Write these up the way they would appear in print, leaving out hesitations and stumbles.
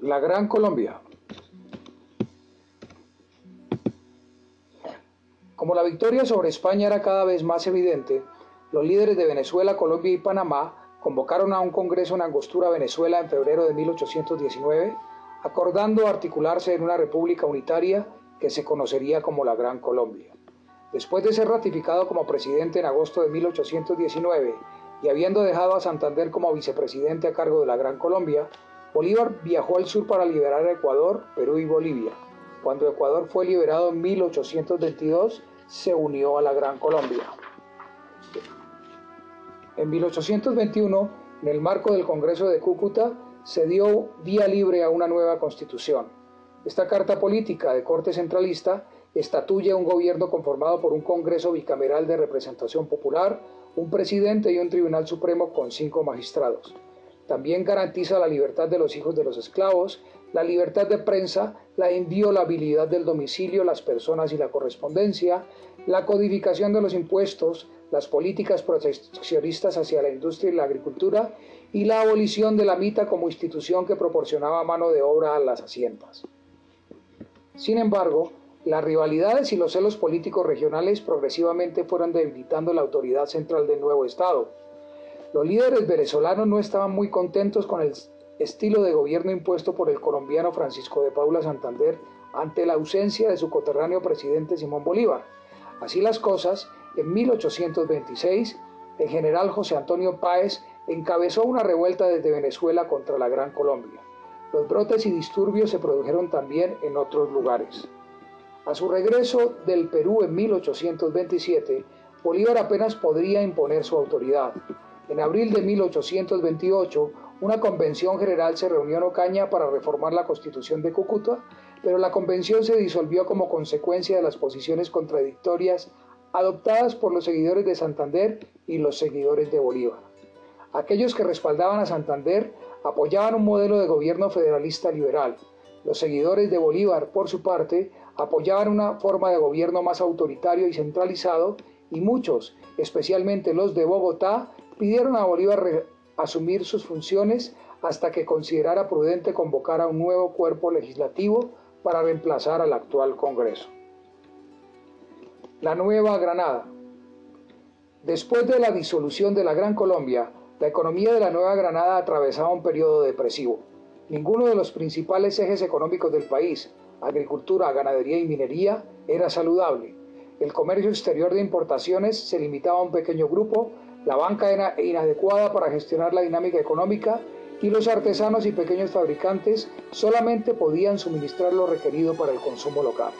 La Gran Colombia. Como la victoria sobre España era cada vez más evidente, los líderes de Venezuela, Colombia y Panamá convocaron a un congreso en Angostura, Venezuela, en febrero de 1819, acordando articularse en una república unitaria que se conocería como la Gran Colombia. Después de ser ratificado como presidente en agosto de 1819 y habiendo dejado a Santander como vicepresidente a cargo de la Gran Colombia, Bolívar viajó al sur para liberar a Ecuador, Perú y Bolivia. Cuando Ecuador fue liberado en 1822, se unió a la Gran Colombia. En 1821, en el marco del Congreso de Cúcuta, se dio vía libre a una nueva constitución. Esta carta política de corte centralista estatuye un gobierno conformado por un Congreso bicameral de representación popular, un presidente y un Tribunal Supremo con 5 magistrados. También garantiza la libertad de los hijos de los esclavos, la libertad de prensa, la inviolabilidad del domicilio, las personas y la correspondencia, la codificación de los impuestos, las políticas proteccionistas hacia la industria y la agricultura y la abolición de la mita como institución que proporcionaba mano de obra a las haciendas. Sin embargo, las rivalidades y los celos políticos regionales progresivamente fueron debilitando la autoridad central del nuevo Estado. Los líderes venezolanos no estaban muy contentos con el estilo de gobierno impuesto por el colombiano Francisco de Paula Santander ante la ausencia de su coterráneo presidente Simón Bolívar. Así las cosas, en 1826, el general José Antonio Páez encabezó una revuelta desde Venezuela contra la Gran Colombia. Los brotes y disturbios se produjeron también en otros lugares. A su regreso del Perú en 1827, Bolívar apenas podría imponer su autoridad. En abril de 1828, una convención general se reunió en Ocaña para reformar la Constitución de Cúcuta, pero la convención se disolvió como consecuencia de las posiciones contradictorias adoptadas por los seguidores de Santander y los seguidores de Bolívar. Aquellos que respaldaban a Santander apoyaban un modelo de gobierno federalista liberal. Los seguidores de Bolívar, por su parte, apoyaban una forma de gobierno más autoritario y centralizado, y muchos, especialmente los de Bogotá, pidieron a Bolívar asumir sus funciones hasta que considerara prudente convocar a un nuevo cuerpo legislativo para reemplazar al actual Congreso. La Nueva Granada. Después de la disolución de la Gran Colombia, la economía de la Nueva Granada atravesaba un periodo depresivo. Ninguno de los principales ejes económicos del país, agricultura, ganadería y minería, era saludable. El comercio exterior de importaciones se limitaba a un pequeño grupo, la banca era inadecuada para gestionar la dinámica económica y los artesanos y pequeños fabricantes solamente podían suministrar lo requerido para el consumo local.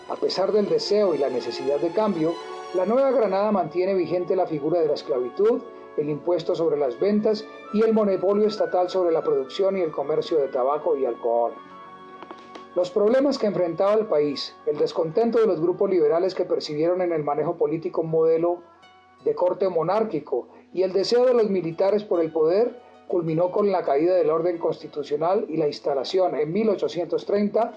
A pesar del deseo y la necesidad de cambio, la Nueva Granada mantiene vigente la figura de la esclavitud, el impuesto sobre las ventas y el monopolio estatal sobre la producción y el comercio de tabaco y alcohol. Los problemas que enfrentaba el país, el descontento de los grupos liberales que percibieron en el manejo político un modelo de corte monárquico y el deseo de los militares por el poder culminó con la caída del orden constitucional y la instalación en 1830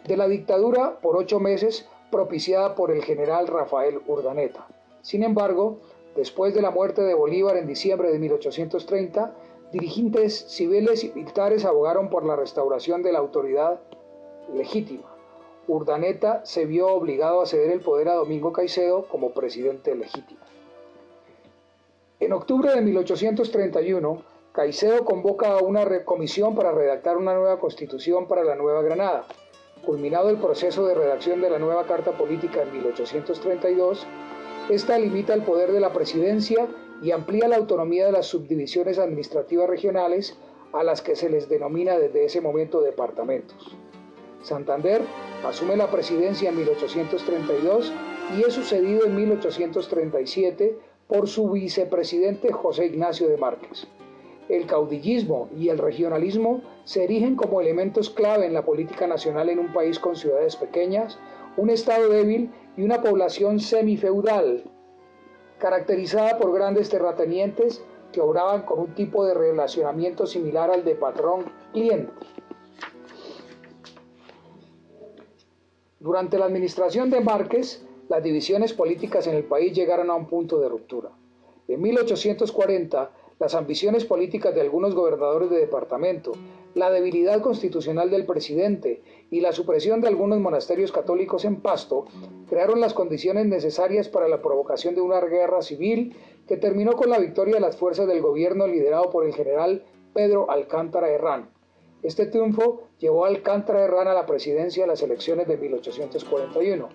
de la dictadura por 8 meses propiciada por el general Rafael Urdaneta. Sin embargo, después de la muerte de Bolívar en diciembre de 1830, dirigentes civiles y militares abogaron por la restauración de la autoridad legítima. Urdaneta se vio obligado a ceder el poder a Domingo Caicedo como presidente legítimo. En octubre de 1831, Caicedo convoca a una comisión para redactar una nueva constitución para la Nueva Granada. Culminado el proceso de redacción de la nueva Carta Política en 1832, esta limita el poder de la presidencia y amplía la autonomía de las subdivisiones administrativas regionales a las que se les denomina desde ese momento departamentos. Santander asume la presidencia en 1832 y es sucedido en 1837 por su vicepresidente José Ignacio de Márquez. El caudillismo y el regionalismo se erigen como elementos clave en la política nacional en un país con ciudades pequeñas, un estado débil y una población semifeudal, caracterizada por grandes terratenientes que obraban con un tipo de relacionamiento similar al de patrón-cliente. Durante la administración de Márquez, las divisiones políticas en el país llegaron a un punto de ruptura. En 1840, las ambiciones políticas de algunos gobernadores de departamento, la debilidad constitucional del presidente y la supresión de algunos monasterios católicos en Pasto crearon las condiciones necesarias para la provocación de una guerra civil que terminó con la victoria de las fuerzas del gobierno liderado por el general Pedro Alcántara Herrán. Este triunfo llevó a Alcántara Herrán a la presidencia de las elecciones de 1841.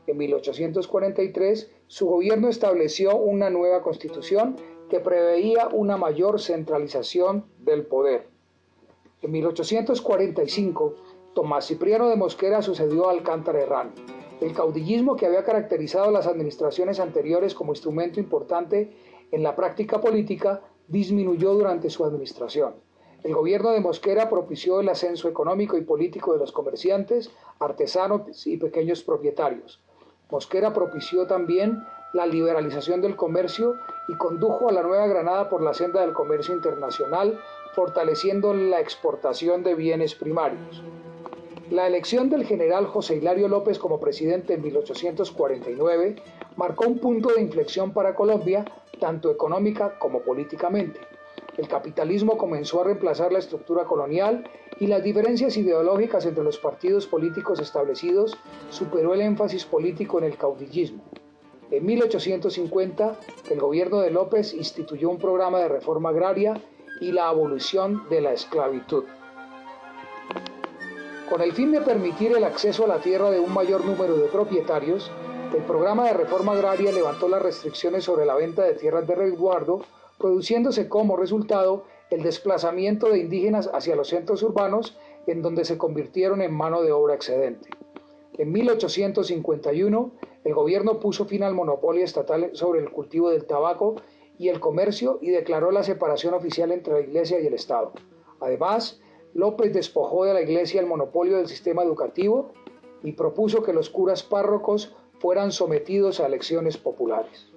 En 1843, su gobierno estableció una nueva constitución que preveía una mayor centralización del poder. En 1845, Tomás Cipriano de Mosquera sucedió a Alcántara Herrán. El caudillismo que había caracterizado las administraciones anteriores como instrumento importante en la práctica política disminuyó durante su administración. El gobierno de Mosquera propició el ascenso económico y político de los comerciantes, artesanos y pequeños propietarios. Mosquera propició también la liberalización del comercio y condujo a la Nueva Granada por la senda del comercio internacional, fortaleciendo la exportación de bienes primarios. La elección del general José Hilario López como presidente en 1849 marcó un punto de inflexión para Colombia, tanto económica como políticamente. El capitalismo comenzó a reemplazar la estructura colonial y las diferencias ideológicas entre los partidos políticos establecidos superó el énfasis político en el caudillismo. En 1850, el gobierno de López instituyó un programa de reforma agraria y la abolición de la esclavitud. Con el fin de permitir el acceso a la tierra de un mayor número de propietarios, el programa de reforma agraria levantó las restricciones sobre la venta de tierras de resguardo, produciéndose como resultado el desplazamiento de indígenas hacia los centros urbanos, en donde se convirtieron en mano de obra excedente. En 1851, el gobierno puso fin al monopolio estatal sobre el cultivo del tabaco y el comercio y declaró la separación oficial entre la Iglesia y el Estado. Además, López despojó de la Iglesia el monopolio del sistema educativo y propuso que los curas párrocos fueran sometidos a elecciones populares.